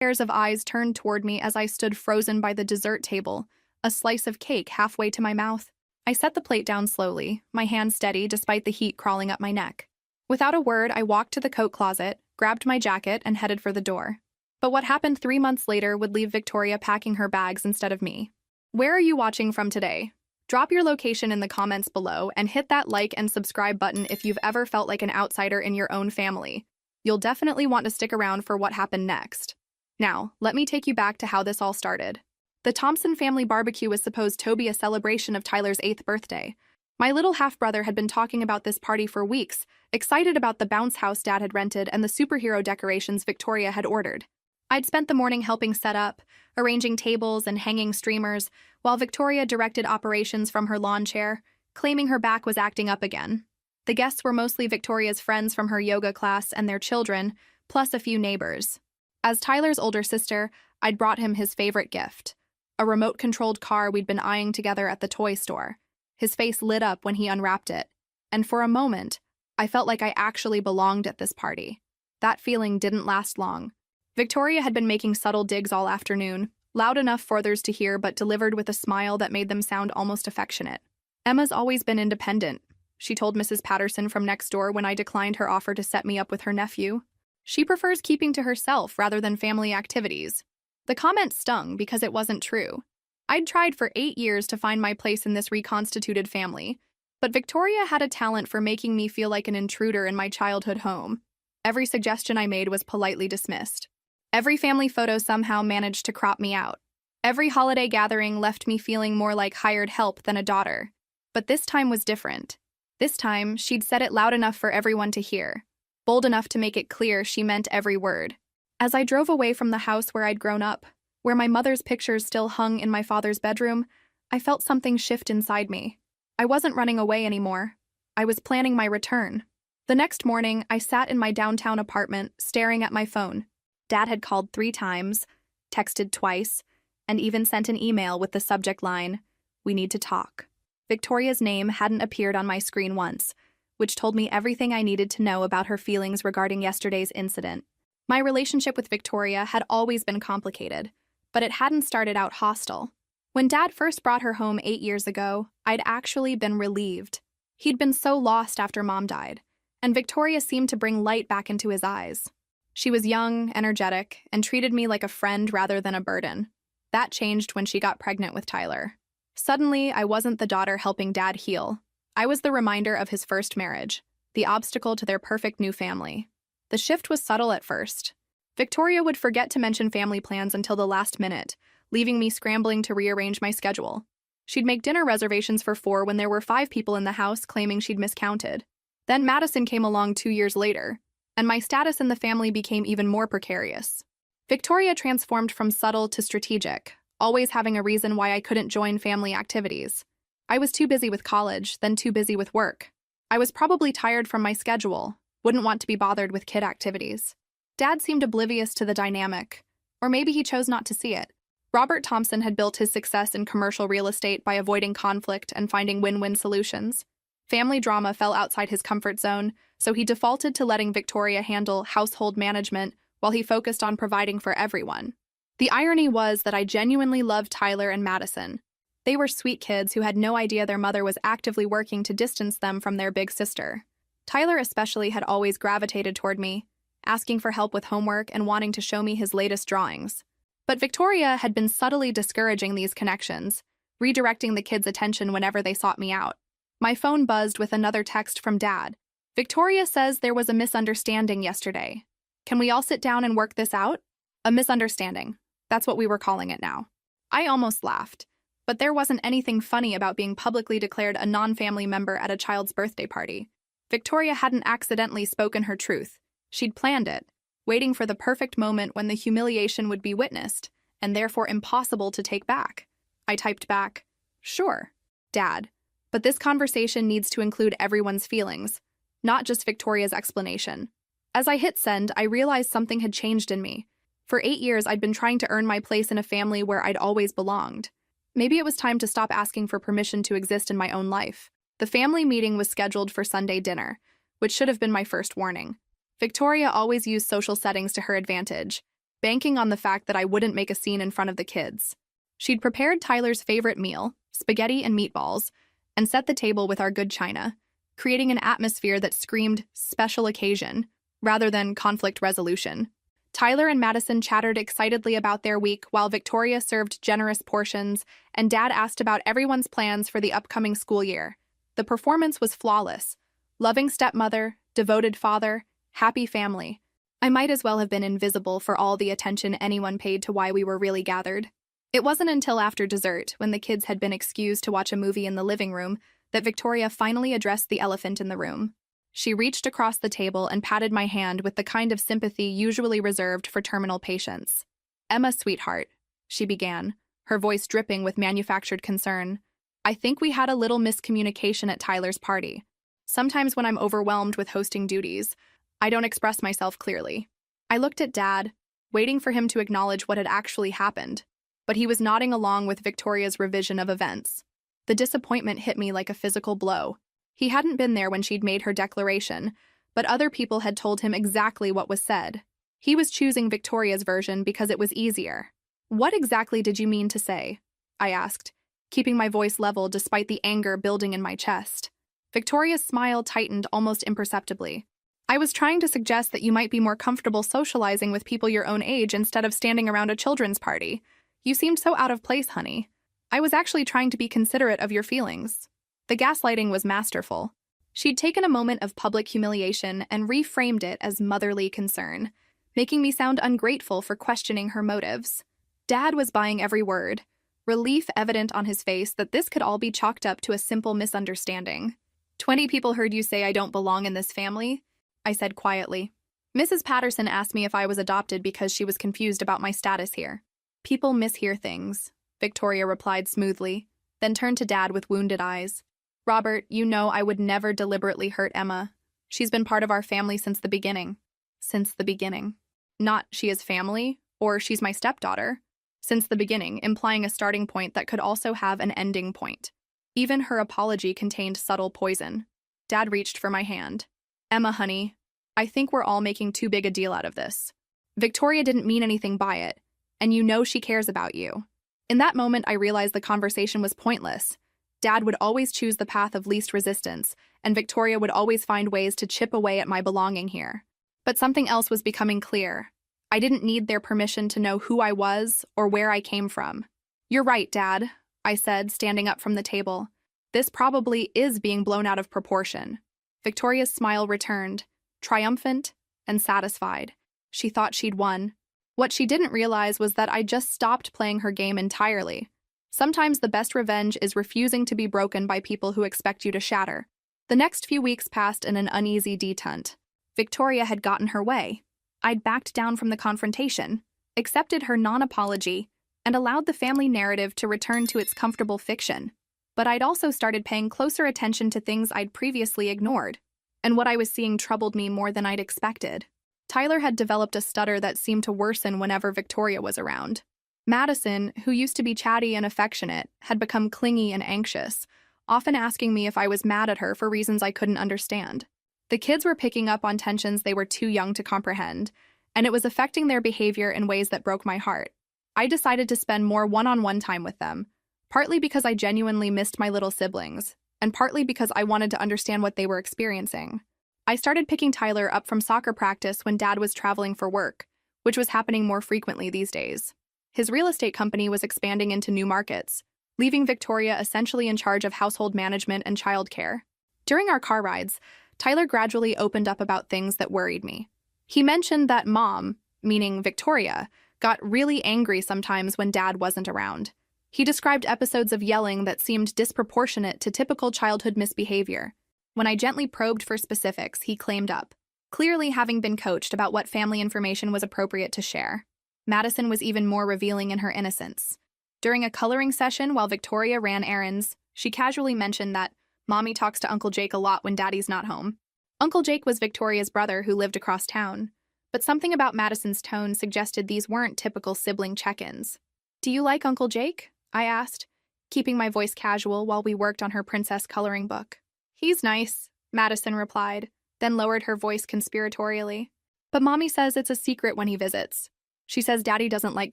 Pairs of eyes turned toward me as I stood frozen by the dessert table, a slice of cake halfway to my mouth. I set the plate down slowly, my hand steady despite the heat crawling up my neck. Without a word, I walked to the coat closet, grabbed my jacket, and headed for the door. But what happened 3 months later would leave Victoria packing her bags instead of me. Where are you watching from today? Drop your location in the comments below and hit that like and subscribe button if you've ever felt like an outsider in your own family. You'll definitely want to stick around for what happened next. Now, let me take you back to how this all started. The Thompson family barbecue was supposed to be a celebration of Tyler's 8th birthday. My little half-brother had been talking about this party for weeks, excited about the bounce house Dad had rented and the superhero decorations Victoria had ordered. I'd spent the morning helping set up, arranging tables and hanging streamers, while Victoria directed operations from her lawn chair, claiming her back was acting up again. The guests were mostly Victoria's friends from her yoga class and their children, plus a few neighbors. As Tyler's older sister, I'd brought him his favorite gift, a remote-controlled car we'd been eyeing together at the toy store. His face lit up when he unwrapped it, and for a moment, I felt like I actually belonged at this party. That feeling didn't last long. Victoria had been making subtle digs all afternoon, loud enough for others to hear but delivered with a smile that made them sound almost affectionate. Emma's always been independent, she told Mrs. Patterson from next door when I declined her offer to set me up with her nephew. She prefers keeping to herself rather than family activities. The comment stung because it wasn't true. I'd tried for 8 years to find my place in this reconstituted family, but Victoria had a talent for making me feel like an intruder in my childhood home. Every suggestion I made was politely dismissed. Every family photo somehow managed to crop me out. Every holiday gathering left me feeling more like hired help than a daughter. But this time was different. This time, she'd said it loud enough for everyone to hear, bold enough to make it clear she meant every word. As I drove away from the house where I'd grown up, where my mother's pictures still hung in my father's bedroom, I felt something shift inside me. I wasn't running away anymore. I was planning my return. The next morning, I sat in my downtown apartment, staring at my phone. Dad had called 3 times, texted twice, and even sent an email with the subject line, "We need to talk." Victoria's name hadn't appeared on my screen once, which told me everything I needed to know about her feelings regarding yesterday's incident. My relationship with Victoria had always been complicated, but it hadn't started out hostile. When Dad first brought her home 8 years ago, I'd actually been relieved. He'd been so lost after Mom died, and Victoria seemed to bring light back into his eyes. She was young, energetic, and treated me like a friend rather than a burden. That changed when she got pregnant with Tyler. Suddenly, I wasn't the daughter helping Dad heal. I was the reminder of his first marriage, the obstacle to their perfect new family. The shift was subtle at first. Victoria would forget to mention family plans until the last minute, leaving me scrambling to rearrange my schedule. She'd make dinner reservations for 4 when there were 5 people in the house, claiming she'd miscounted. Then Madison came along 2 years later, and my status in the family became even more precarious. Victoria transformed from subtle to strategic, always having a reason why I couldn't join family activities. I was too busy with college, then too busy with work. I was probably tired from my schedule, wouldn't want to be bothered with kid activities. Dad seemed oblivious to the dynamic, or maybe he chose not to see it. Robert Thompson had built his success in commercial real estate by avoiding conflict and finding win-win solutions. Family drama fell outside his comfort zone, so he defaulted to letting Victoria handle household management while he focused on providing for everyone. The irony was that I genuinely loved Tyler and Madison. They were sweet kids who had no idea their mother was actively working to distance them from their big sister. Tyler especially had always gravitated toward me, asking for help with homework and wanting to show me his latest drawings. But Victoria had been subtly discouraging these connections, redirecting the kids' attention whenever they sought me out. My phone buzzed with another text from Dad. "Victoria says there was a misunderstanding yesterday. Can we all sit down and work this out?" A misunderstanding. That's what we were calling it now. I almost laughed, but there wasn't anything funny about being publicly declared a non-family member at a child's birthday party. Victoria hadn't accidentally spoken her truth. She'd planned it, waiting for the perfect moment when the humiliation would be witnessed, and therefore impossible to take back. I typed back, "Sure, Dad, but this conversation needs to include everyone's feelings, not just Victoria's explanation." As I hit send, I realized something had changed in me. For 8 years, I'd been trying to earn my place in a family where I'd always belonged. Maybe it was time to stop asking for permission to exist in my own life. The family meeting was scheduled for Sunday dinner, which should have been my first warning. Victoria always used social settings to her advantage, banking on the fact that I wouldn't make a scene in front of the kids. She'd prepared Tyler's favorite meal, spaghetti and meatballs, and set the table with our good china, creating an atmosphere that screamed special occasion rather than conflict resolution. Tyler and Madison chattered excitedly about their week while Victoria served generous portions, and Dad asked about everyone's plans for the upcoming school year. The performance was flawless. Loving stepmother, devoted father, happy family. I might as well have been invisible for all the attention anyone paid to why we were really gathered. It wasn't until after dessert, when the kids had been excused to watch a movie in the living room, that Victoria finally addressed the elephant in the room. She reached across the table and patted my hand with the kind of sympathy usually reserved for terminal patients. "Emma, sweetheart," she began, her voice dripping with manufactured concern. "I think we had a little miscommunication at Tyler's party. Sometimes when I'm overwhelmed with hosting duties, I don't express myself clearly." I looked at Dad, waiting for him to acknowledge what had actually happened, but he was nodding along with Victoria's revision of events. The disappointment hit me like a physical blow. He hadn't been there when she'd made her declaration, but other people had told him exactly what was said. He was choosing Victoria's version because it was easier. "What exactly did you mean to say?" I asked, keeping my voice level despite the anger building in my chest. Victoria's smile tightened almost imperceptibly. "I was trying to suggest that you might be more comfortable socializing with people your own age instead of standing around a children's party. You seemed so out of place, honey. I was actually trying to be considerate of your feelings." The gaslighting was masterful. She'd taken a moment of public humiliation and reframed it as motherly concern, making me sound ungrateful for questioning her motives. Dad was buying every word, relief evident on his face that this could all be chalked up to a simple misunderstanding. 20 people heard you say I don't belong in this family," I said quietly. "Mrs. Patterson asked me if I was adopted because she was confused about my status here." "People mishear things," Victoria replied smoothly, then turned to Dad with wounded eyes. "Robert, you know I would never deliberately hurt Emma. She's been part of our family since the beginning." Since the beginning. Not she is family, or she's my stepdaughter. Since the beginning, implying a starting point that could also have an ending point. Even her apology contained subtle poison. Dad reached for my hand. "Emma, honey, I think we're all making too big a deal out of this. Victoria didn't mean anything by it, and you know she cares about you." In that moment, I realized the conversation was pointless. Dad would always choose the path of least resistance, and Victoria would always find ways to chip away at my belonging here. But something else was becoming clear. I didn't need their permission to know who I was or where I came from. "You're right, Dad," I said, standing up from the table. "This probably is being blown out of proportion." Victoria's smile returned, triumphant and satisfied. She thought she'd won. What she didn't realize was that I just stopped playing her game entirely. Sometimes the best revenge is refusing to be broken by people who expect you to shatter. The next few weeks passed in an uneasy detente. Victoria had gotten her way. I'd backed down from the confrontation, accepted her non-apology, and allowed the family narrative to return to its comfortable fiction. But I'd also started paying closer attention to things I'd previously ignored, and what I was seeing troubled me more than I'd expected. Tyler had developed a stutter that seemed to worsen whenever Victoria was around. Madison, who used to be chatty and affectionate, had become clingy and anxious, often asking me if I was mad at her for reasons I couldn't understand. The kids were picking up on tensions they were too young to comprehend, and it was affecting their behavior in ways that broke my heart. I decided to spend more one-on-one time with them, partly because I genuinely missed my little siblings, and partly because I wanted to understand what they were experiencing. I started picking Tyler up from soccer practice when Dad was traveling for work, which was happening more frequently these days. His real estate company was expanding into new markets, leaving Victoria essentially in charge of household management and childcare. During our car rides, Tyler gradually opened up about things that worried me. He mentioned that Mom, meaning Victoria, got really angry sometimes when Dad wasn't around. He described episodes of yelling that seemed disproportionate to typical childhood misbehavior. When I gently probed for specifics, he claimed up, clearly having been coached about what family information was appropriate to share. Madison was even more revealing in her innocence. During a coloring session while Victoria ran errands, she casually mentioned that Mommy talks to Uncle Jake a lot when Daddy's not home. Uncle Jake was Victoria's brother who lived across town, but something about Madison's tone suggested these weren't typical sibling check-ins. "Do you like Uncle Jake?" I asked, keeping my voice casual while we worked on her princess coloring book. "He's nice," Madison replied, then lowered her voice conspiratorially. "But Mommy says it's a secret when he visits. She says Daddy doesn't like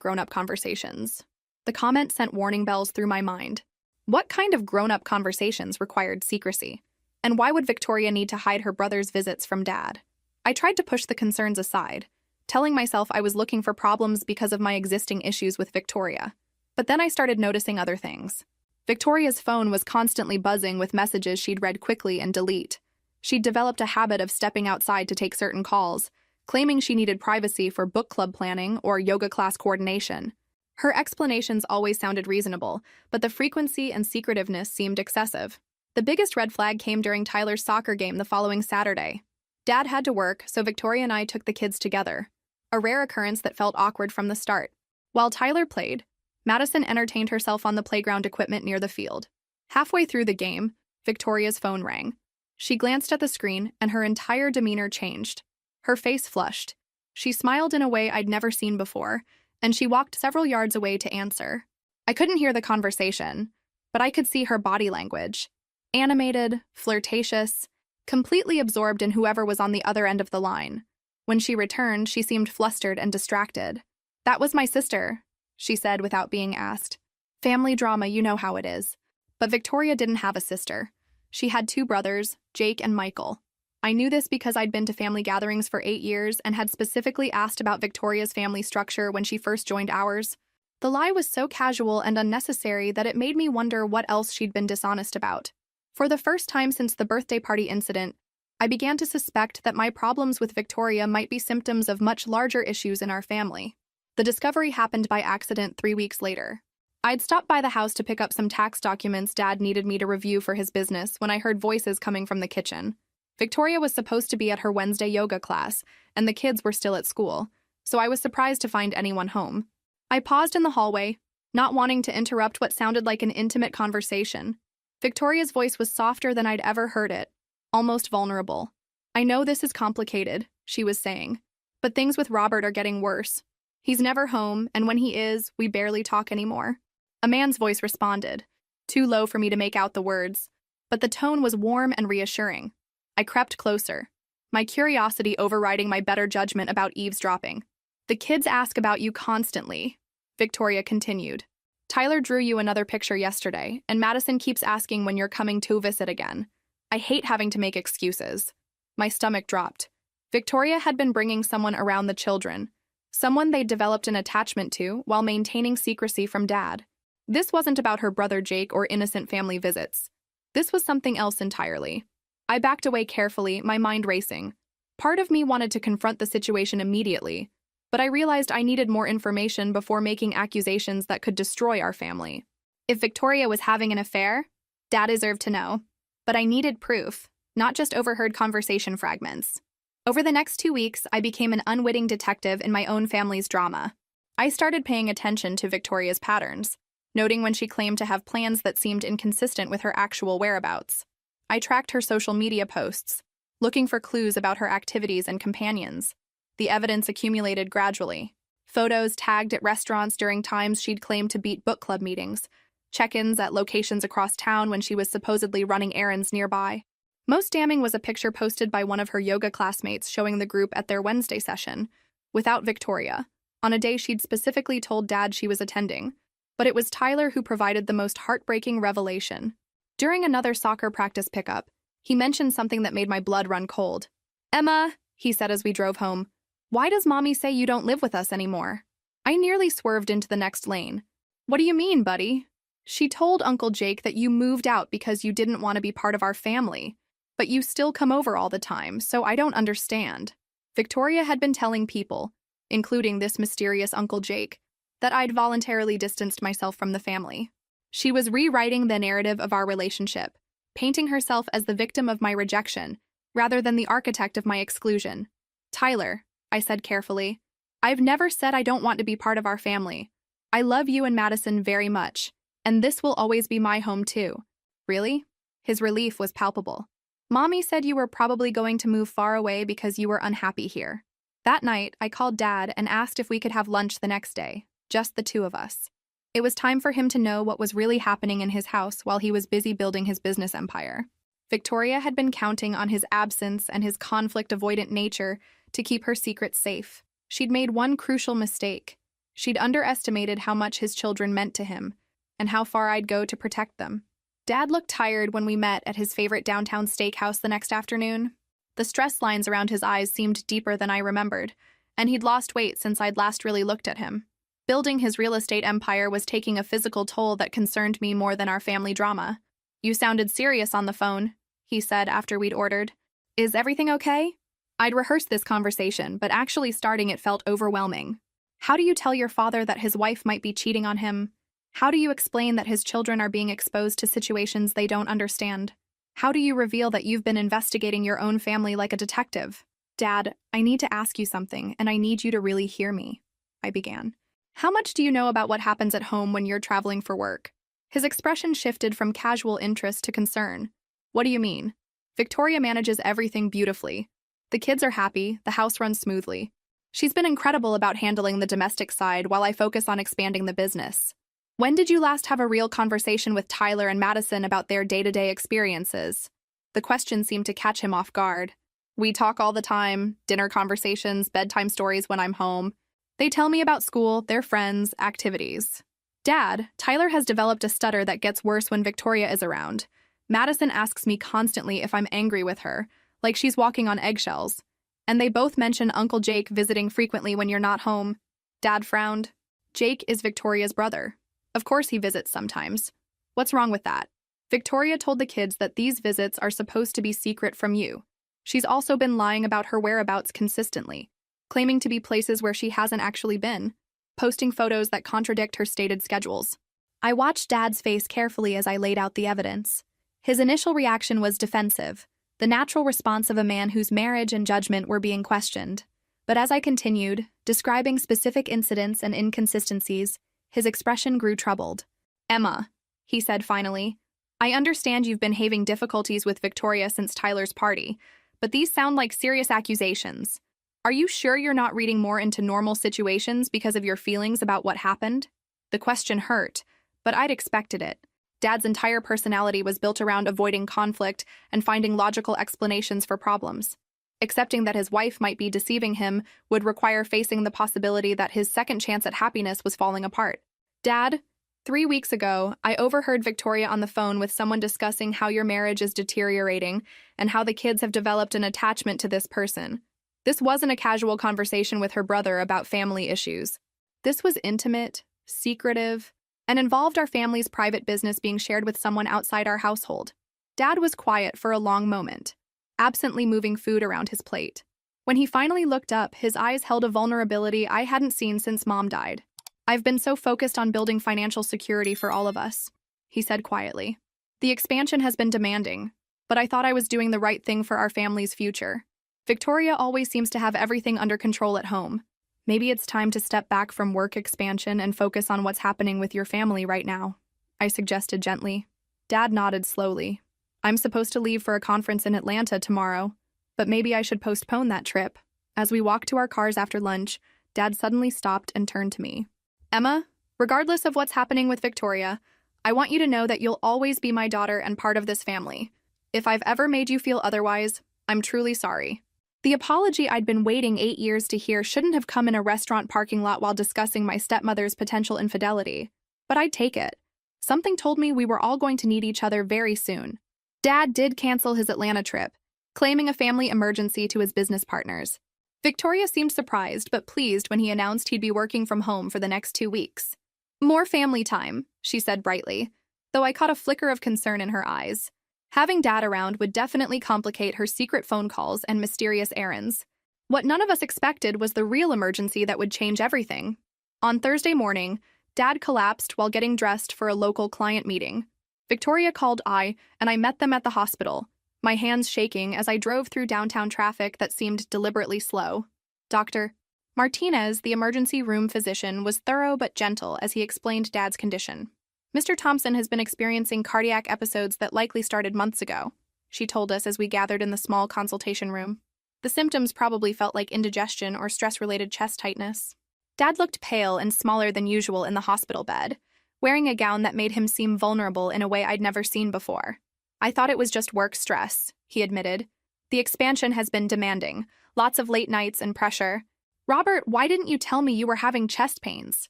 grown-up conversations. The comment sent warning bells through my mind. What kind of grown-up conversations required secrecy? And why would Victoria need to hide her brother's visits from Dad? I tried to push the concerns aside, telling myself I was looking for problems because of my existing issues with Victoria. But then I started noticing other things. Victoria's phone was constantly buzzing with messages she'd read quickly and delete. She'd developed a habit of stepping outside to take certain calls, claiming she needed privacy for book club planning or yoga class coordination. Her explanations always sounded reasonable, but the frequency and secretiveness seemed excessive. The biggest red flag came during Tyler's soccer game the following Saturday. Dad had to work, so Victoria and I took the kids together, a rare occurrence that felt awkward from the start. While Tyler played, Madison entertained herself on the playground equipment near the field. Halfway through the game, Victoria's phone rang. She glanced at the screen, and her entire demeanor changed. Her face flushed. She smiled in a way I'd never seen before, and she walked several yards away to answer. I couldn't hear the conversation, but I could see her body language. Animated, flirtatious, completely absorbed in whoever was on the other end of the line. When she returned, she seemed flustered and distracted. "That was my sister," she said without being asked. "Family drama, you know how it is." But Victoria didn't have a sister. She had two brothers, Jake and Michael. I knew this because I'd been to family gatherings for 8 years and had specifically asked about Victoria's family structure when she first joined ours. The lie was so casual and unnecessary that it made me wonder what else she'd been dishonest about. For the first time since the birthday party incident, I began to suspect that my problems with Victoria might be symptoms of much larger issues in our family. The discovery happened by accident 3 weeks later. I'd stopped by the house to pick up some tax documents Dad needed me to review for his business when I heard voices coming from the kitchen. Victoria was supposed to be at her Wednesday yoga class, and the kids were still at school, so I was surprised to find anyone home. I paused in the hallway, not wanting to interrupt what sounded like an intimate conversation. Victoria's voice was softer than I'd ever heard it, almost vulnerable. "I know this is complicated," she was saying, "but things with Robert are getting worse. He's never home, and when he is, we barely talk anymore." A man's voice responded, too low for me to make out the words, but the tone was warm and reassuring. I crept closer, my curiosity overriding my better judgment about eavesdropping. "The kids ask about you constantly," Victoria continued. "Tyler drew you another picture yesterday, and Madison keeps asking when you're coming to visit again. I hate having to make excuses." My stomach dropped. Victoria had been bringing someone around the children, someone they'd developed an attachment to while maintaining secrecy from Dad. This wasn't about her brother Jake or innocent family visits. This was something else entirely. I backed away carefully, my mind racing. Part of me wanted to confront the situation immediately, but I realized I needed more information before making accusations that could destroy our family. If Victoria was having an affair, Dad deserved to know. But I needed proof, not just overheard conversation fragments. Over the next 2 weeks, I became an unwitting detective in my own family's drama. I started paying attention to Victoria's patterns, noting when she claimed to have plans that seemed inconsistent with her actual whereabouts. I tracked her social media posts, looking for clues about her activities and companions. The evidence accumulated gradually. Photos tagged at restaurants during times she'd claimed to beat book club meetings, check-ins at locations across town when she was supposedly running errands nearby. Most damning was a picture posted by one of her yoga classmates showing the group at their Wednesday session, without Victoria, on a day she'd specifically told Dad she was attending. But it was Tyler who provided the most heartbreaking revelation. During another soccer practice pickup, he mentioned something that made my blood run cold. "Emma," he said as we drove home, "why does Mommy say you don't live with us anymore?" I nearly swerved into the next lane. "What do you mean, buddy?" "She told Uncle Jake that you moved out because you didn't want to be part of our family, but you still come over all the time, so I don't understand." Victoria had been telling people, including this mysterious Uncle Jake, that I'd voluntarily distanced myself from the family. She was rewriting the narrative of our relationship, painting herself as the victim of my rejection, rather than the architect of my exclusion. "Tyler," I said carefully, "I've never said I don't want to be part of our family. I love you and Madison very much, and this will always be my home too." "Really?" His relief was palpable. "Mommy said you were probably going to move far away because you were unhappy here." That night, I called Dad and asked if we could have lunch the next day, just the two of us. It was time for him to know what was really happening in his house while he was busy building his business empire. Victoria had been counting on his absence and his conflict-avoidant nature to keep her secrets safe. She'd made one crucial mistake. She'd underestimated how much his children meant to him, and how far I'd go to protect them. Dad looked tired when we met at his favorite downtown steakhouse the next afternoon. The stress lines around his eyes seemed deeper than I remembered, and he'd lost weight since I'd last really looked at him. Building his real estate empire was taking a physical toll that concerned me more than our family drama. "You sounded serious on the phone," he said after we'd ordered. "Is everything okay?" I'd rehearsed this conversation, but actually starting it felt overwhelming. How do you tell your father that his wife might be cheating on him? How do you explain that his children are being exposed to situations they don't understand? How do you reveal that you've been investigating your own family like a detective? "Dad, I need to ask you something, and I need you to really hear me," I began. "How much do you know about what happens at home when you're traveling for work?" His expression shifted from casual interest to concern. "What do you mean?" "Victoria manages everything beautifully. The kids are happy, the house runs smoothly. She's been incredible about handling the domestic side while I focus on expanding the business." "When did you last have a real conversation with Tyler and Madison about their day-to-day experiences?" The question seemed to catch him off guard. "We talk all the time, dinner conversations, bedtime stories when I'm home. They tell me about school, their friends, activities." "Dad, Tyler has developed a stutter that gets worse when Victoria is around. Madison asks me constantly if I'm angry with her, like she's walking on eggshells. And they both mention Uncle Jake visiting frequently when you're not home." Dad frowned. "Jake is Victoria's brother. Of course he visits sometimes. What's wrong with that?" "Victoria told the kids that these visits are supposed to be secret from you. She's also been lying about her whereabouts consistently, claiming to be places where she hasn't actually been, posting photos that contradict her stated schedules." I watched Dad's face carefully as I laid out the evidence. His initial reaction was defensive, the natural response of a man whose marriage and judgment were being questioned. But as I continued, describing specific incidents and inconsistencies, his expression grew troubled. "Emma," he said finally, "I understand you've been having difficulties with Victoria since Tyler's party, but these sound like serious accusations. Are you sure you're not reading more into normal situations because of your feelings about what happened?" The question hurt, but I'd expected it. Dad's entire personality was built around avoiding conflict and finding logical explanations for problems. Accepting that his wife might be deceiving him would require facing the possibility that his second chance at happiness was falling apart. "Dad, 3 weeks ago, I overheard Victoria on the phone with someone discussing how your marriage is deteriorating and how the kids have developed an attachment to this person. This wasn't a casual conversation with her brother about family issues. This was intimate, secretive, and involved our family's private business being shared with someone outside our household." Dad was quiet for a long moment, absently moving food around his plate. When he finally looked up, his eyes held a vulnerability I hadn't seen since Mom died. "I've been so focused on building financial security for all of us," he said quietly. "The expansion has been demanding, but I thought I was doing the right thing for our family's future. Victoria always seems to have everything under control at home. Maybe it's time to step back from work expansion and focus on what's happening with your family right now," I suggested gently. Dad nodded slowly. "I'm supposed to leave for a conference in Atlanta tomorrow, but maybe I should postpone that trip." As we walked to our cars after lunch, Dad suddenly stopped and turned to me. "Emma, regardless of what's happening with Victoria, I want you to know that you'll always be my daughter and part of this family. If I've ever made you feel otherwise, I'm truly sorry." The apology I'd been waiting 8 years to hear shouldn't have come in a restaurant parking lot while discussing my stepmother's potential infidelity, but I'd take it. Something told me we were all going to need each other very soon. Dad did cancel his Atlanta trip, claiming a family emergency to his business partners. Victoria seemed surprised but pleased when he announced he'd be working from home for the next 2 weeks. "More family time," she said brightly, though I caught a flicker of concern in her eyes. Having Dad around would definitely complicate her secret phone calls and mysterious errands. What none of us expected was the real emergency that would change everything. On Thursday morning, Dad collapsed while getting dressed for a local client meeting. Victoria called and I met them at the hospital, my hands shaking as I drove through downtown traffic that seemed deliberately slow. Dr. Martinez, the emergency room physician, was thorough but gentle as he explained Dad's condition. "Mr. Thompson has been experiencing cardiac episodes that likely started months ago," she told us as we gathered in the small consultation room. "The symptoms probably felt like indigestion or stress-related chest tightness." Dad looked pale and smaller than usual in the hospital bed, wearing a gown that made him seem vulnerable in a way I'd never seen before. "I thought it was just work stress," he admitted. "The expansion has been demanding, lots of late nights and pressure. "Robert, why didn't you tell me you were having chest pains?"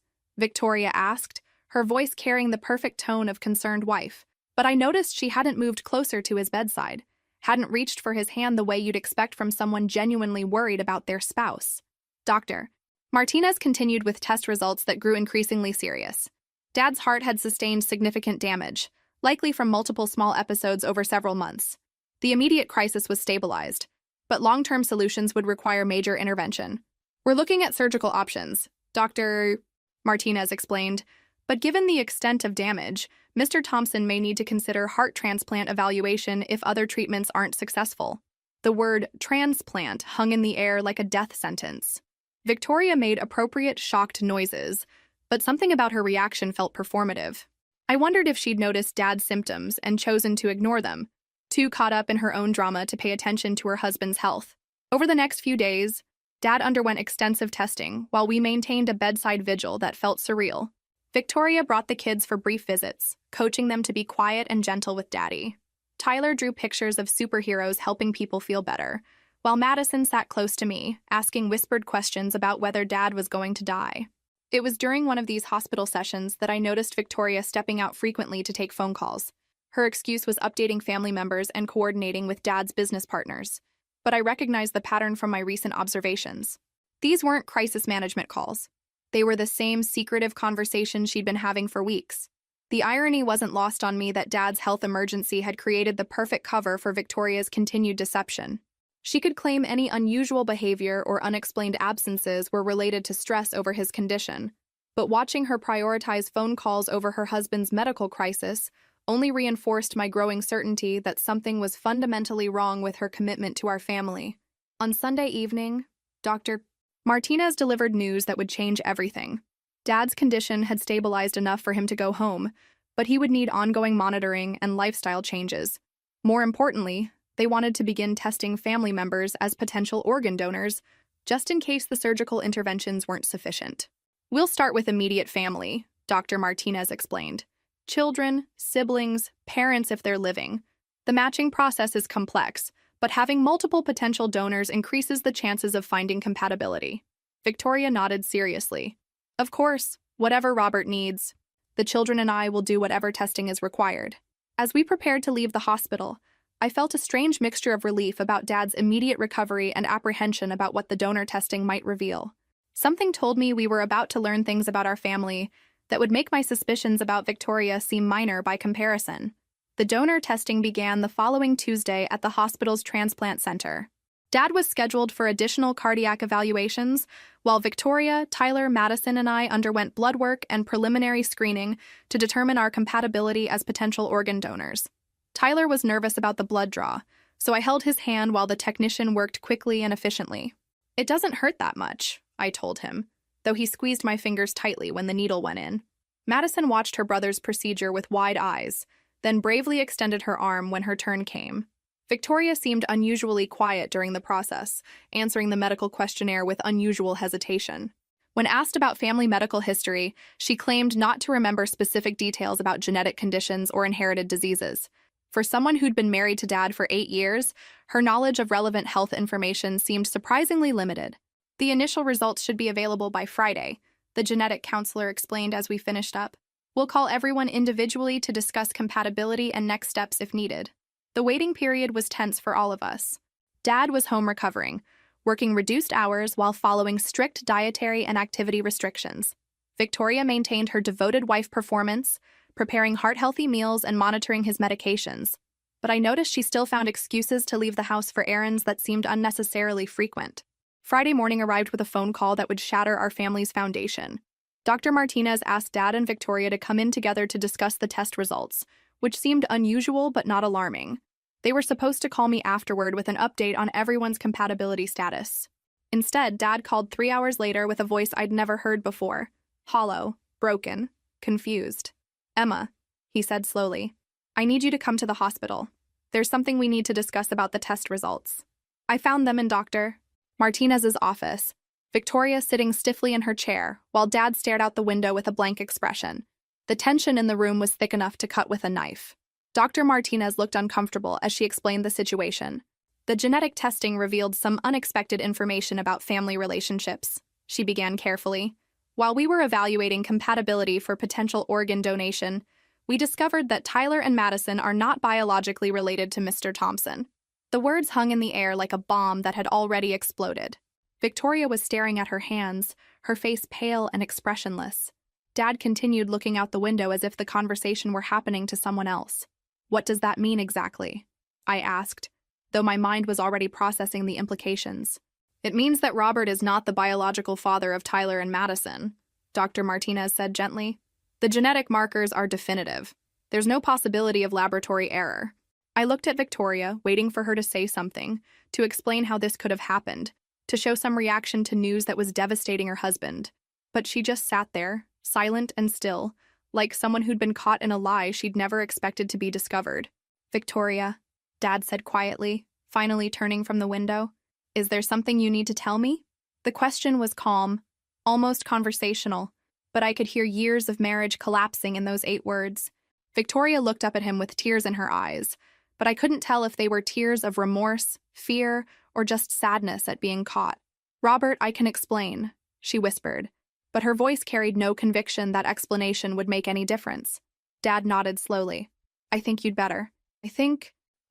Victoria asked, her voice carrying the perfect tone of concerned wife. But I noticed she hadn't moved closer to his bedside, hadn't reached for his hand the way you'd expect from someone genuinely worried about their spouse. "Doctor." Martinez continued with test results that grew increasingly serious. Dad's heart had sustained significant damage, likely from multiple small episodes over several months. The immediate crisis was stabilized, but long-term solutions would require major intervention. "We're looking at surgical options," Dr. Martinez explained, "but given the extent of damage, Mr. Thompson may need to consider heart transplant evaluation if other treatments aren't successful." The word transplant hung in the air like a death sentence. Victoria made appropriate shocked noises, but something about her reaction felt performative. I wondered if she'd noticed Dad's symptoms and chosen to ignore them, too caught up in her own drama to pay attention to her husband's health. Over the next few days, Dad underwent extensive testing while we maintained a bedside vigil that felt surreal. Victoria brought the kids for brief visits, coaching them to be quiet and gentle with Daddy. Tyler drew pictures of superheroes helping people feel better, while Madison sat close to me, asking whispered questions about whether Dad was going to die. It was during one of these hospital sessions that I noticed Victoria stepping out frequently to take phone calls. Her excuse was updating family members and coordinating with Dad's business partners. But I recognized the pattern from my recent observations. These weren't crisis management calls. They were the same secretive conversations she'd been having for weeks. The irony wasn't lost on me that Dad's health emergency had created the perfect cover for Victoria's continued deception. She could claim any unusual behavior or unexplained absences were related to stress over his condition, but watching her prioritize phone calls over her husband's medical crisis only reinforced my growing certainty that something was fundamentally wrong with her commitment to our family. On Sunday evening, Dr. Martinez delivered news that would change everything. Dad's condition had stabilized enough for him to go home, but he would need ongoing monitoring and lifestyle changes. More importantly, they wanted to begin testing family members as potential organ donors, just in case the surgical interventions weren't sufficient. "We'll start with immediate family," Dr. Martinez explained. "Children, siblings, parents if they're living. The matching process is complex, but having multiple potential donors increases the chances of finding compatibility." Victoria nodded seriously. "Of course, whatever Robert needs. The children and I will do whatever testing is required." As we prepared to leave the hospital, I felt a strange mixture of relief about Dad's immediate recovery and apprehension about what the donor testing might reveal. Something told me we were about to learn things about our family that would make my suspicions about Victoria seem minor by comparison. The donor testing began the following Tuesday at the hospital's transplant center. Dad was scheduled for additional cardiac evaluations, while Victoria, Tyler, Madison, and I underwent blood work and preliminary screening to determine our compatibility as potential organ donors. Tyler was nervous about the blood draw, so I held his hand while the technician worked quickly and efficiently. "It doesn't hurt that much," I told him, though he squeezed my fingers tightly when the needle went in. Madison watched her brother's procedure with wide eyes, then bravely extended her arm when her turn came. Victoria seemed unusually quiet during the process, answering the medical questionnaire with unusual hesitation. When asked about family medical history, she claimed not to remember specific details about genetic conditions or inherited diseases. For someone who'd been married to Dad for 8 years, her knowledge of relevant health information seemed surprisingly limited. "The initial results should be available by Friday," the genetic counselor explained as we finished up. "We'll call everyone individually to discuss compatibility and next steps if needed." The waiting period was tense for all of us. Dad was home recovering, working reduced hours while following strict dietary and activity restrictions. Victoria maintained her devoted wife performance, preparing heart-healthy meals and monitoring his medications. But I noticed she still found excuses to leave the house for errands that seemed unnecessarily frequent. Friday morning arrived with a phone call that would shatter our family's foundation. Dr. Martinez asked Dad and Victoria to come in together to discuss the test results, which seemed unusual but not alarming. They were supposed to call me afterward with an update on everyone's compatibility status. Instead, Dad called 3 hours later with a voice I'd never heard before. Hollow, broken, confused. "Emma," he said slowly, "I need you to come to the hospital. There's something we need to discuss about the test results." I found them in Dr. Martinez's office, Victoria sitting stiffly in her chair, while Dad stared out the window with a blank expression. The tension in the room was thick enough to cut with a knife. Dr. Martinez looked uncomfortable as she explained the situation. The genetic testing revealed some unexpected information about family relationships. she began carefully. While we were evaluating compatibility for potential organ donation, we discovered that Tyler and Madison are not biologically related to Mr. Thompson. The words hung in the air like a bomb that had already exploded. Victoria was staring at her hands, her face pale and expressionless. Dad continued looking out the window as if the conversation were happening to someone else. "What does that mean exactly?" I asked, though my mind was already processing the implications. "It means that Robert is not the biological father of Tyler and Madison," Dr. Martinez said gently. "The genetic markers are definitive. There's no possibility of laboratory error." I looked at Victoria, waiting for her to say something, to explain how this could have happened, to show some reaction to news that was devastating her husband. But she just sat there, silent and still, like someone who'd been caught in a lie she'd never expected to be discovered. "Victoria," Dad said quietly, finally turning from the window, "is there something you need to tell me?" The question was calm, almost conversational, but I could hear years of marriage collapsing in those 8 words. Victoria looked up at him with tears in her eyes, but I couldn't tell if they were tears of remorse, fear, or just sadness at being caught. "Robert, I can explain," she whispered, but her voice carried no conviction that explanation would make any difference. Dad nodded slowly. "I think you'd better.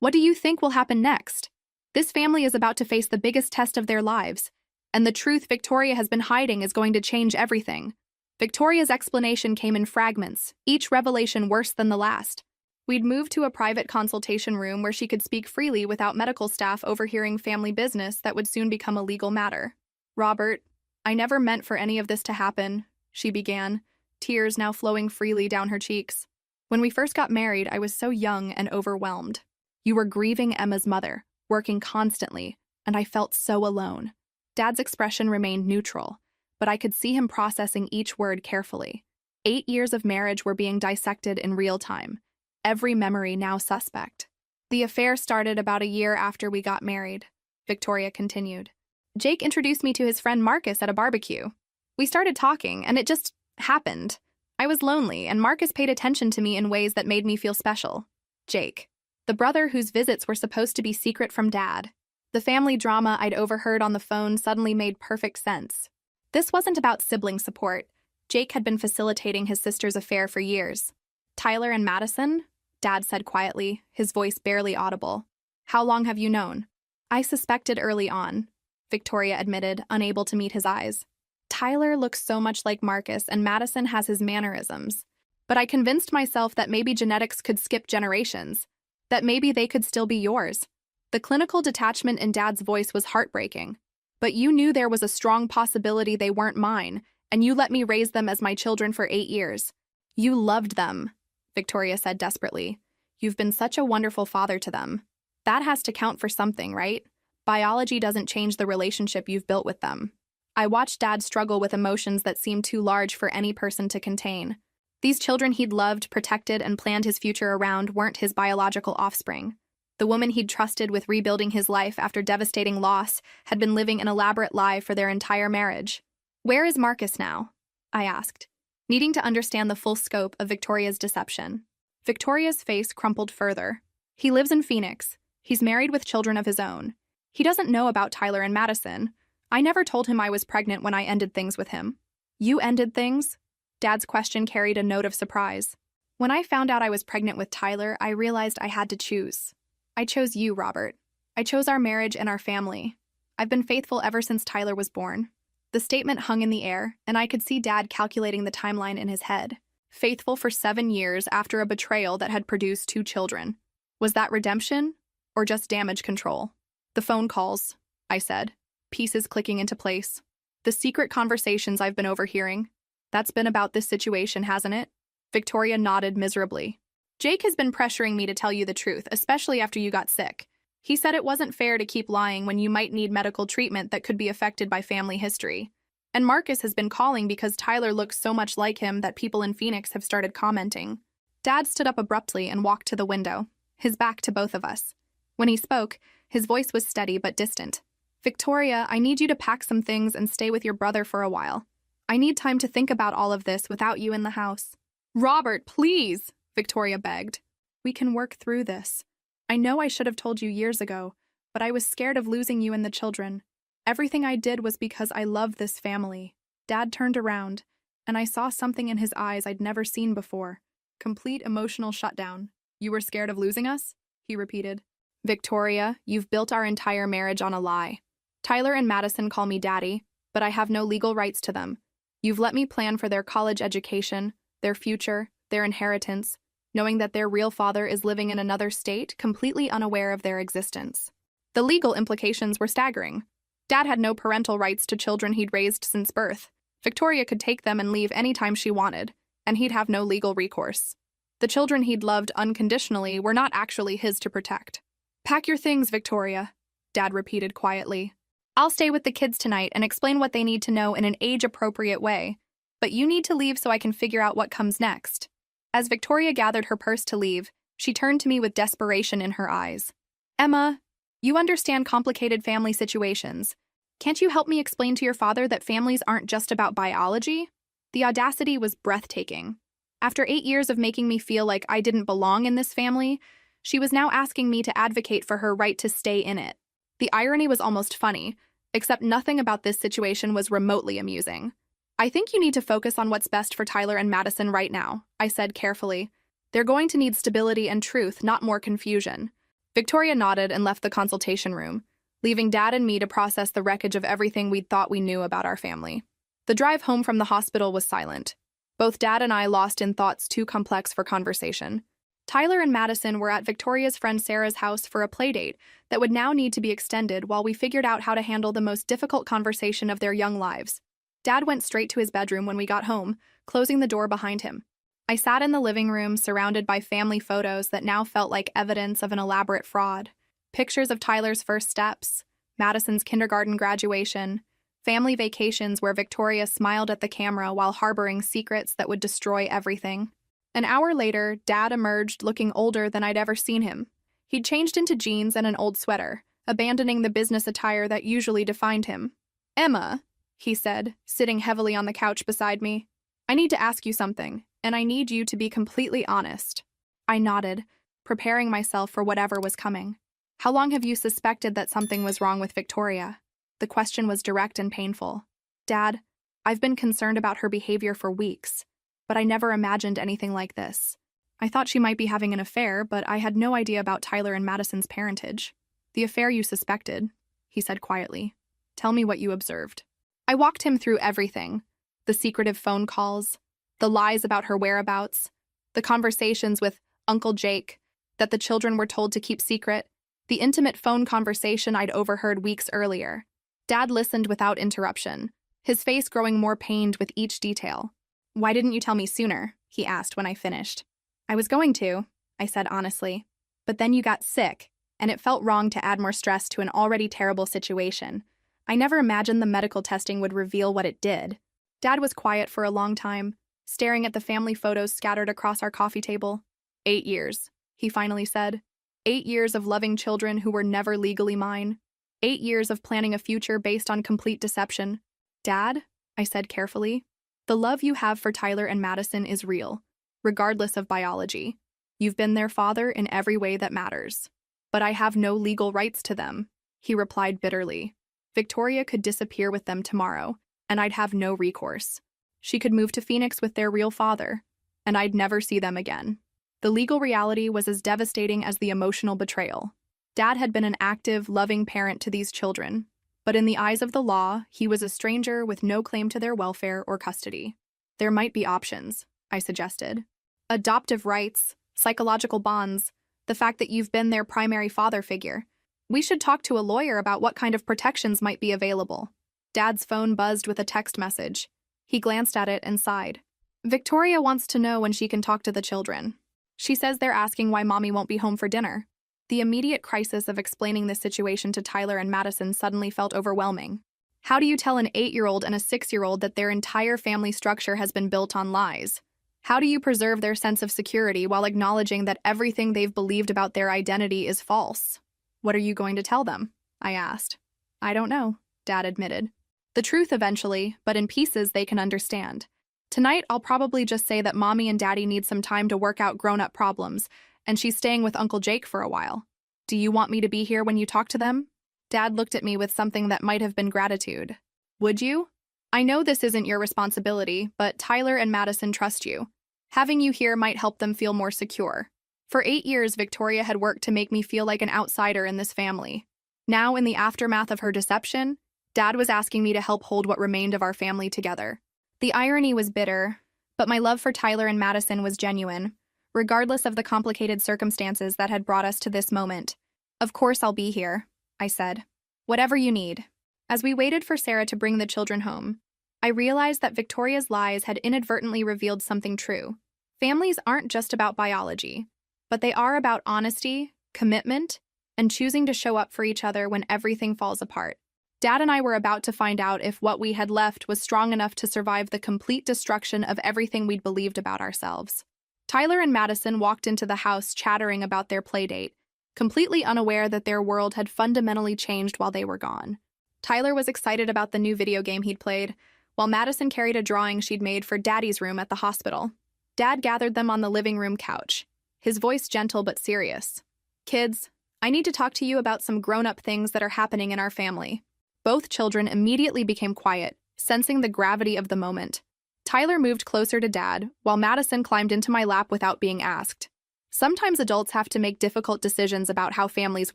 What do you think will happen next? This family is about to face the biggest test of their lives, and the truth Victoria has been hiding is going to change everything." Victoria's explanation came in fragments, each revelation worse than the last. We'd moved to a private consultation room where she could speak freely without medical staff overhearing family business that would soon become a legal matter. "Robert, I never meant for any of this to happen," she began, tears now flowing freely down her cheeks. "When we first got married, I was so young and overwhelmed. You were grieving Emma's mother, working constantly, and I felt so alone." Dad's expression remained neutral, but I could see him processing each word carefully. 8 years of marriage were being dissected in real time, every memory now suspect. "The affair started about a year after we got married," Victoria continued. "Jake introduced me to his friend Marcus at a barbecue. We started talking, and it just happened. I was lonely, and Marcus paid attention to me in ways that made me feel special. Jake, the brother whose visits were supposed to be secret from Dad. The family drama I'd overheard on the phone suddenly made perfect sense. This wasn't about sibling support. Jake had been facilitating his sister's affair for years. "Tyler and Madison?" Dad said quietly, his voice barely audible. "How long have you known?" "I suspected early on," Victoria admitted, unable to meet his eyes. "Tyler looks so much like Marcus, and Madison has his mannerisms. But I convinced myself that maybe genetics could skip generations, that maybe they could still be yours." The clinical detachment in Dad's voice was heartbreaking. "But you knew there was a strong possibility they weren't mine, and you let me raise them as my children for 8 years. You loved them," Victoria said desperately. "You've been such a wonderful father to them. That has to count for something, right? Biology doesn't change the relationship you've built with them." I watched Dad struggle with emotions that seemed too large for any person to contain. These children he'd loved, protected, and planned his future around weren't his biological offspring. The woman he'd trusted with rebuilding his life after devastating loss had been living an elaborate lie for their entire marriage. "Where is Marcus now?" I asked, needing to understand the full scope of Victoria's deception. Victoria's face crumpled further. "He lives in Phoenix. He's married with children of his own. He doesn't know about Tyler and Madison. I never told him I was pregnant when I ended things with him." "You ended things?" Dad's question carried a note of surprise. "When I found out I was pregnant with Tyler, I realized I had to choose. I chose you, Robert. I chose our marriage and our family. I've been faithful ever since Tyler was born." The statement hung in the air, and I could see Dad calculating the timeline in his head. Faithful for 7 years after a betrayal that had produced 2 children. Was that redemption, or just damage control? "The phone calls," I said, pieces clicking into place. "The secret conversations I've been overhearing. That's been about this situation, hasn't it?" Victoria nodded miserably. "Jake has been pressuring me to tell you the truth, especially after you got sick. He said it wasn't fair to keep lying when you might need medical treatment that could be affected by family history. And Marcus has been calling because Tyler looks so much like him that people in Phoenix have started commenting." Dad stood up abruptly and walked to the window, his back to both of us. When he spoke, his voice was steady but distant. "Victoria, I need you to pack some things and stay with your brother for a while. I need time to think about all of this without you in the house." "Robert, please," Victoria begged. "We can work through this. I know I should have told you years ago, but I was scared of losing you and the children. Everything I did was because I love this family. Dad turned around, and I saw something in his eyes I'd never seen before. Complete emotional shutdown. You were scared of losing us? He repeated. Victoria, you've built our entire marriage on a lie. Tyler and Madison call me daddy, but I have no legal rights to them. You've let me plan for their college education, their future, their inheritance, knowing that their real father is living in another state, completely unaware of their existence. The legal implications were staggering. Dad had no parental rights to children he'd raised since birth. Victoria could take them and leave anytime she wanted, and he'd have no legal recourse. The children he'd loved unconditionally were not actually his to protect. Pack your things, Victoria, Dad repeated quietly. I'll stay with the kids tonight and explain what they need to know in an age-appropriate way, but you need to leave so I can figure out what comes next. As Victoria gathered her purse to leave, she turned to me with desperation in her eyes. Emma, you understand complicated family situations. Can't you help me explain to your father that families aren't just about biology? The audacity was breathtaking. After 8 years of making me feel like I didn't belong in this family, she was now asking me to advocate for her right to stay in it. The irony was almost funny, except nothing about this situation was remotely amusing. I think you need to focus on what's best for Tyler and Madison right now, I said carefully. They're going to need stability and truth, not more confusion. Victoria nodded and left the consultation room, leaving Dad and me to process the wreckage of everything we'd thought we knew about our family. The drive home from the hospital was silent. Both Dad and I lost in thoughts too complex for conversation. Tyler and Madison were at Victoria's friend Sarah's house for a playdate that would now need to be extended while we figured out how to handle the most difficult conversation of their young lives. Dad went straight to his bedroom when we got home, closing the door behind him. I sat in the living room, surrounded by family photos that now felt like evidence of an elaborate fraud. Pictures of Tyler's first steps, Madison's kindergarten graduation, family vacations where Victoria smiled at the camera while harboring secrets that would destroy everything. An hour later, Dad emerged looking older than I'd ever seen him. He'd changed into jeans and an old sweater, abandoning the business attire that usually defined him. Emma, he said, sitting heavily on the couch beside me, I need to ask you something, and I need you to be completely honest. I nodded, preparing myself for whatever was coming. How long have you suspected that something was wrong with Victoria? The question was direct and painful. Dad, I've been concerned about her behavior for weeks, but I never imagined anything like this. I thought she might be having an affair, but I had no idea about Tyler and Madison's parentage. The affair you suspected, he said quietly. Tell me what you observed. I walked him through everything. The secretive phone calls, the lies about her whereabouts, the conversations with Uncle Jake that the children were told to keep secret, the intimate phone conversation I'd overheard weeks earlier. Dad listened without interruption, his face growing more pained with each detail. Why didn't you tell me sooner? He asked when I finished. I was going to, I said honestly. But then you got sick, and it felt wrong to add more stress to an already terrible situation. I never imagined the medical testing would reveal what it did. Dad was quiet for a long time, staring at the family photos scattered across our coffee table. 8 years, he finally said. 8 years of loving children who were never legally mine. 8 years of planning a future based on complete deception. Dad, I said carefully, the love you have for Tyler and Madison is real, regardless of biology. You've been their father in every way that matters. But I have no legal rights to them, he replied bitterly. Victoria could disappear with them tomorrow, and I'd have no recourse. She could move to Phoenix with their real father, and I'd never see them again. The legal reality was as devastating as the emotional betrayal. Dad had been an active, loving parent to these children, but in the eyes of the law, he was a stranger with no claim to their welfare or custody. There might be options, I suggested. Adoptive rights, psychological bonds, the fact that you've been their primary father figure. We should talk to a lawyer about what kind of protections might be available. Dad's phone buzzed with a text message. He glanced at it and sighed. Victoria wants to know when she can talk to the children. She says they're asking why Mommy won't be home for dinner. The immediate crisis of explaining this situation to Tyler and Madison suddenly felt overwhelming. How do you tell an 8-year-old and a 6-year-old that their entire family structure has been built on lies? How do you preserve their sense of security while acknowledging that everything they've believed about their identity is false? What are you going to tell them? I asked. I don't know, Dad admitted. The truth eventually, but in pieces they can understand. Tonight, I'll probably just say that Mommy and Daddy need some time to work out grown-up problems, and she's staying with Uncle Jake for a while. Do you want me to be here when you talk to them? Dad looked at me with something that might have been gratitude. Would you? I know this isn't your responsibility, but Tyler and Madison trust you. Having you here might help them feel more secure. For 8 years, Victoria had worked to make me feel like an outsider in this family. Now, in the aftermath of her deception, Dad was asking me to help hold what remained of our family together. The irony was bitter, but my love for Tyler and Madison was genuine, regardless of the complicated circumstances that had brought us to this moment. Of course I'll be here, I said. Whatever you need. As we waited for Sarah to bring the children home, I realized that Victoria's lies had inadvertently revealed something true. Families aren't just about biology, but they are about honesty, commitment, and choosing to show up for each other when everything falls apart. Dad and I were about to find out if what we had left was strong enough to survive the complete destruction of everything we'd believed about ourselves. Tyler and Madison walked into the house chattering about their playdate, completely unaware that their world had fundamentally changed while they were gone. Tyler was excited about the new video game he'd played, while Madison carried a drawing she'd made for Daddy's room at the hospital. Dad gathered them on the living room couch, his voice gentle but serious. Kids, I need to talk to you about some grown-up things that are happening in our family. Both children immediately became quiet, sensing the gravity of the moment. Tyler moved closer to Dad, while Madison climbed into my lap without being asked. Sometimes adults have to make difficult decisions about how families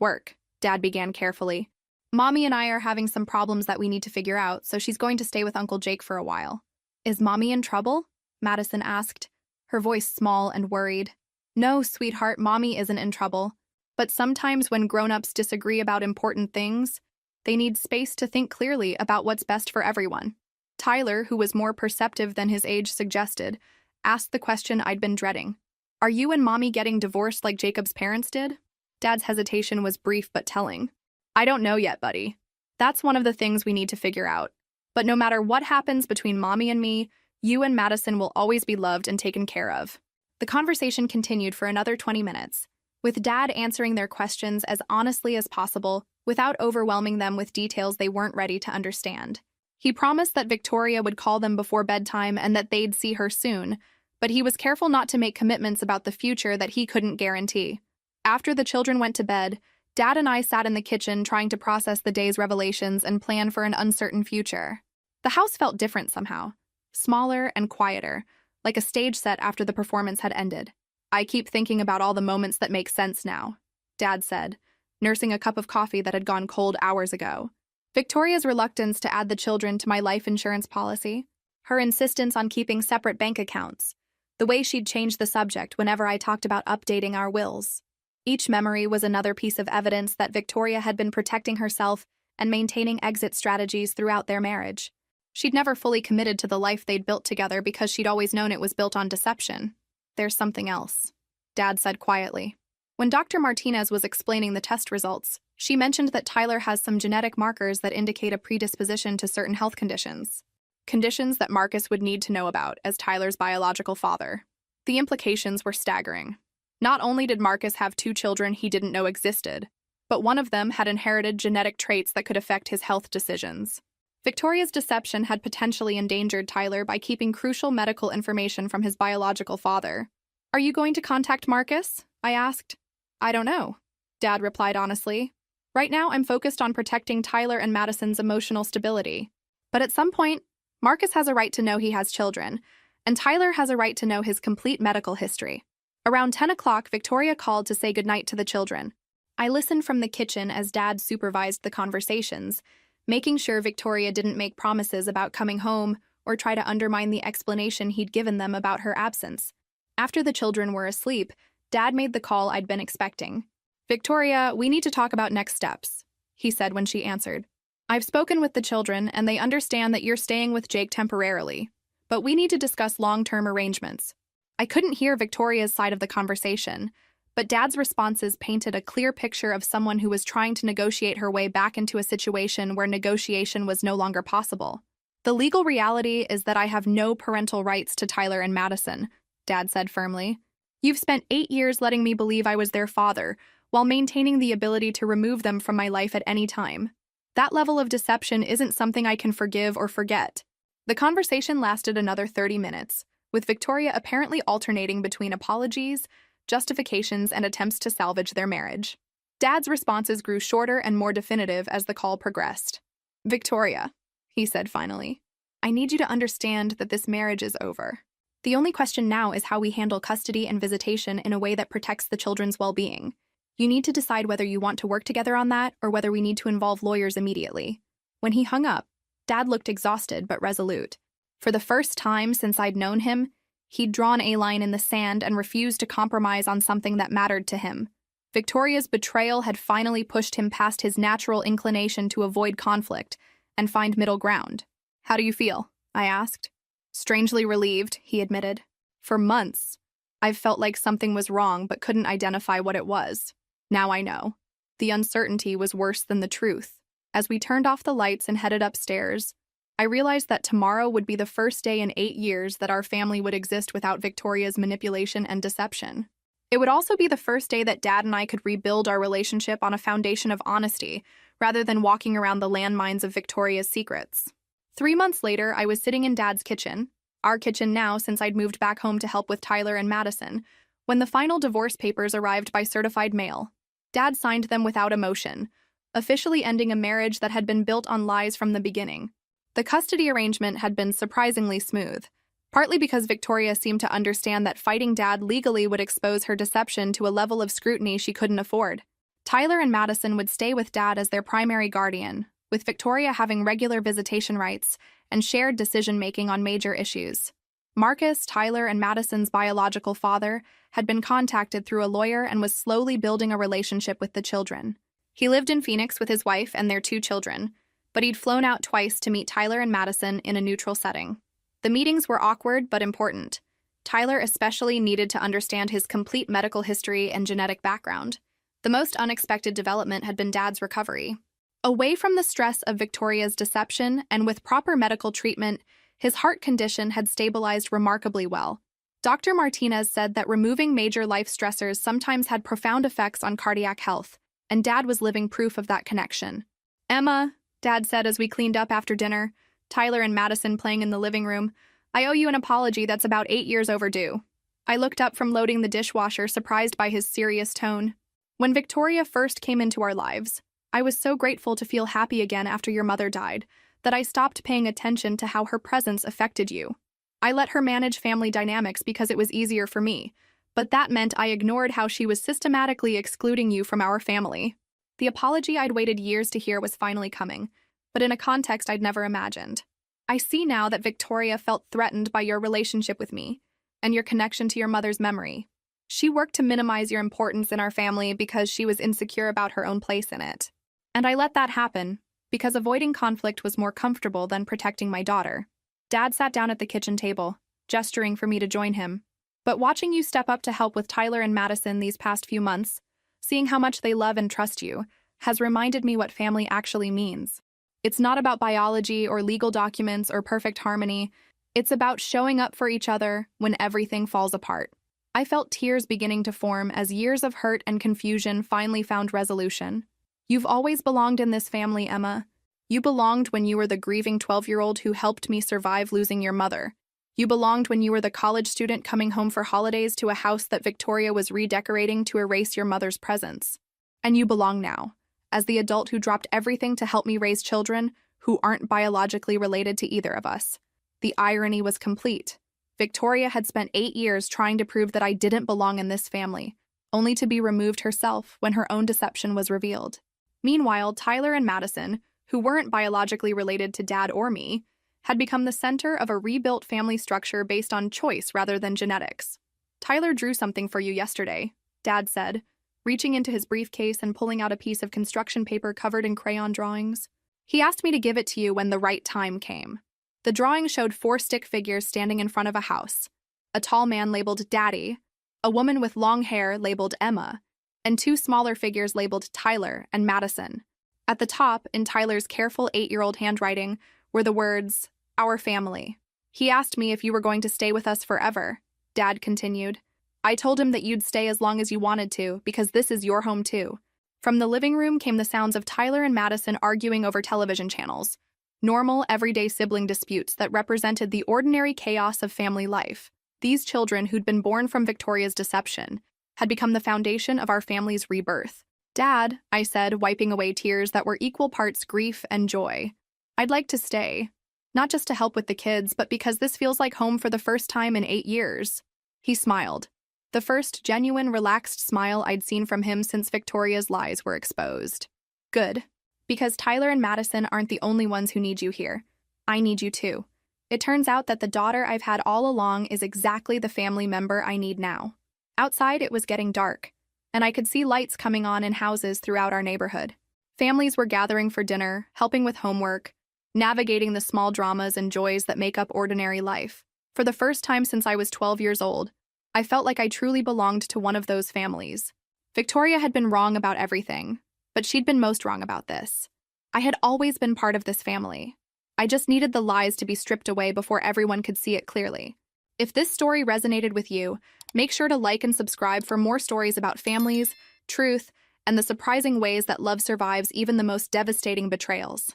work, Dad began carefully. Mommy and I are having some problems that we need to figure out, so she's going to stay with Uncle Jake for a while. Is Mommy in trouble? Madison asked, her voice small and worried. No, sweetheart, Mommy isn't in trouble. But sometimes when grown-ups disagree about important things, they need space to think clearly about what's best for everyone. Tyler, who was more perceptive than his age suggested, asked the question I'd been dreading. Are you and Mommy getting divorced like Jacob's parents did? Dad's hesitation was brief but telling. I don't know yet, buddy. That's one of the things we need to figure out. But no matter what happens between Mommy and me, you and Madison will always be loved and taken care of. The conversation continued for another 20 minutes, with Dad answering their questions as honestly as possible without overwhelming them with details they weren't ready to understand. He promised that Victoria would call them before bedtime and that they'd see her soon, but he was careful not to make commitments about the future that he couldn't guarantee. After the children went to bed, Dad and I sat in the kitchen trying to process the day's revelations and plan for an uncertain future. The house felt different somehow, smaller and quieter, like a stage set after the performance had ended. I keep thinking about all the moments that make sense now, Dad said, nursing a cup of coffee that had gone cold hours ago. Victoria's reluctance to add the children to my life insurance policy, her insistence on keeping separate bank accounts, the way she'd change the subject whenever I talked about updating our wills. Each memory was another piece of evidence that Victoria had been protecting herself and maintaining exit strategies throughout their marriage. She'd never fully committed to the life they'd built together because she'd always known it was built on deception. There's something else, Dad said quietly. When Dr. Martinez was explaining the test results, she mentioned that Tyler has some genetic markers that indicate a predisposition to certain health conditions. Conditions that Marcus would need to know about as Tyler's biological father. The implications were staggering. Not only did Marcus have 2 children he didn't know existed, but one of them had inherited genetic traits that could affect his health decisions. Victoria's deception had potentially endangered Tyler by keeping crucial medical information from his biological father. Are you going to contact Marcus? I asked. I don't know, Dad replied honestly. Right now I'm focused on protecting Tyler and Madison's emotional stability. But at some point, Marcus has a right to know he has children, and Tyler has a right to know his complete medical history. Around 10 o'clock, Victoria called to say goodnight to the children. I listened from the kitchen as Dad supervised the conversations, making sure Victoria didn't make promises about coming home or try to undermine the explanation he'd given them about her absence. After the children were asleep, Dad made the call I'd been expecting. Victoria, we need to talk about next steps, he said when she answered. I've spoken with the children and they understand that you're staying with Jake temporarily, but we need to discuss long-term arrangements. I couldn't hear Victoria's side of the conversation, but Dad's responses painted a clear picture of someone who was trying to negotiate her way back into a situation where negotiation was no longer possible. The legal reality is that I have no parental rights to Tyler and Madison, Dad said firmly. You've spent 8 years letting me believe I was their father, while maintaining the ability to remove them from my life at any time. That level of deception isn't something I can forgive or forget. The conversation lasted another 30 minutes, with Victoria apparently alternating between apologies, justifications, and attempts to salvage their marriage. Dad's responses grew shorter and more definitive as the call progressed. "Victoria," he said finally, "I need you to understand that this marriage is over. The only question now is how we handle custody and visitation in a way that protects the children's well-being. You need to decide whether you want to work together on that or whether we need to involve lawyers immediately." When he hung up, Dad looked exhausted but resolute. For the first time since I'd known him, he'd drawn a line in the sand and refused to compromise on something that mattered to him. Victoria's betrayal had finally pushed him past his natural inclination to avoid conflict and find middle ground. "How do you feel?" I asked. "Strangely relieved," he admitted. "For months, I've felt like something was wrong but couldn't identify what it was. Now I know." The uncertainty was worse than the truth. As we turned off the lights and headed upstairs, I realized that tomorrow would be the first day in 8 years that our family would exist without Victoria's manipulation and deception. It would also be the first day that Dad and I could rebuild our relationship on a foundation of honesty, rather than walking around the landmines of Victoria's secrets. 3 months later, I was sitting in Dad's kitchen, our kitchen now since I'd moved back home to help with Tyler and Madison, when the final divorce papers arrived by certified mail. Dad signed them without emotion, officially ending a marriage that had been built on lies from the beginning. The custody arrangement had been surprisingly smooth, partly because Victoria seemed to understand that fighting Dad legally would expose her deception to a level of scrutiny she couldn't afford. Tyler and Madison would stay with Dad as their primary guardian, with Victoria having regular visitation rights and shared decision-making on major issues. Marcus, Tyler, and Madison's biological father had been contacted through a lawyer and was slowly building a relationship with the children. He lived in Phoenix with his wife and their 2 children, but he'd flown out twice to meet Tyler and Madison in a neutral setting. The meetings were awkward but important. Tyler especially needed to understand his complete medical history and genetic background. The most unexpected development had been Dad's recovery. Away from the stress of Victoria's deception and with proper medical treatment, his heart condition had stabilized remarkably well. Dr. Martinez said that removing major life stressors sometimes had profound effects on cardiac health, and Dad was living proof of that connection. "Emma," Dad said as we cleaned up after dinner, Tyler and Madison playing in the living room, "I owe you an apology that's about 8 years overdue." I looked up from loading the dishwasher, surprised by his serious tone. "When Victoria first came into our lives, I was so grateful to feel happy again after your mother died that I stopped paying attention to how her presence affected you. I let her manage family dynamics because it was easier for me, but that meant I ignored how she was systematically excluding you from our family." The apology I'd waited years to hear was finally coming, but in a context I'd never imagined. "I see now that Victoria felt threatened by your relationship with me and your connection to your mother's memory. She worked to minimize your importance in our family because she was insecure about her own place in it. And I let that happen because avoiding conflict was more comfortable than protecting my daughter." Dad sat down at the kitchen table, gesturing for me to join him. "But watching you step up to help with Tyler and Madison these past few months, seeing how much they love and trust you, has reminded me what family actually means. It's not about biology or legal documents or perfect harmony. It's about showing up for each other when everything falls apart." I felt tears beginning to form as years of hurt and confusion finally found resolution. "You've always belonged in this family, Emma. You belonged when you were the grieving 12-year-old who helped me survive losing your mother. You belonged when you were the college student coming home for holidays to a house that Victoria was redecorating to erase your mother's presence. And you belong now, as the adult who dropped everything to help me raise children who aren't biologically related to either of us." The irony was complete. Victoria had spent 8 years trying to prove that I didn't belong in this family, only to be removed herself when her own deception was revealed. Meanwhile, Tyler and Madison, who weren't biologically related to Dad or me, had become the center of a rebuilt family structure based on choice rather than genetics. "Tyler drew something for you yesterday," Dad said, reaching into his briefcase and pulling out a piece of construction paper covered in crayon drawings. "He asked me to give it to you when the right time came." The drawing showed 4 stick figures standing in front of a house: a tall man labeled Daddy, a woman with long hair labeled Emma, and 2 smaller figures labeled Tyler and Madison. At the top, in Tyler's careful 8-year-old handwriting, were the words, "Our family." "He asked me if you were going to stay with us forever," Dad continued. "I told him that you'd stay as long as you wanted to, because this is your home too." From the living room came the sounds of Tyler and Madison arguing over television channels, normal, everyday sibling disputes that represented the ordinary chaos of family life. These children, who'd been born from Victoria's deception, had become the foundation of our family's rebirth. Dad, I said, wiping away tears that were equal parts grief and joy. I'd like to stay. Not just to help with the kids, but because this feels like home for the first time in 8 years. He smiled. The first genuine, relaxed smile I'd seen from him since Victoria's lies were exposed. Good. Because Tyler and Madison aren't the only ones who need you here. I need you too. It turns out that the daughter I've had all along is exactly the family member I need now. Outside, it was getting dark, and I could see lights coming on in houses throughout our neighborhood. Families were gathering for dinner, helping with homework, navigating the small dramas and joys that make up ordinary life. For the first time since I was 12 years old, I felt like I truly belonged to one of those families. Victoria had been wrong about everything, but she'd been most wrong about this. I had always been part of this family. I just needed the lies to be stripped away before everyone could see it clearly. If this story resonated with you, make sure to like and subscribe for more stories about families, truth, and the surprising ways that love survives even the most devastating betrayals.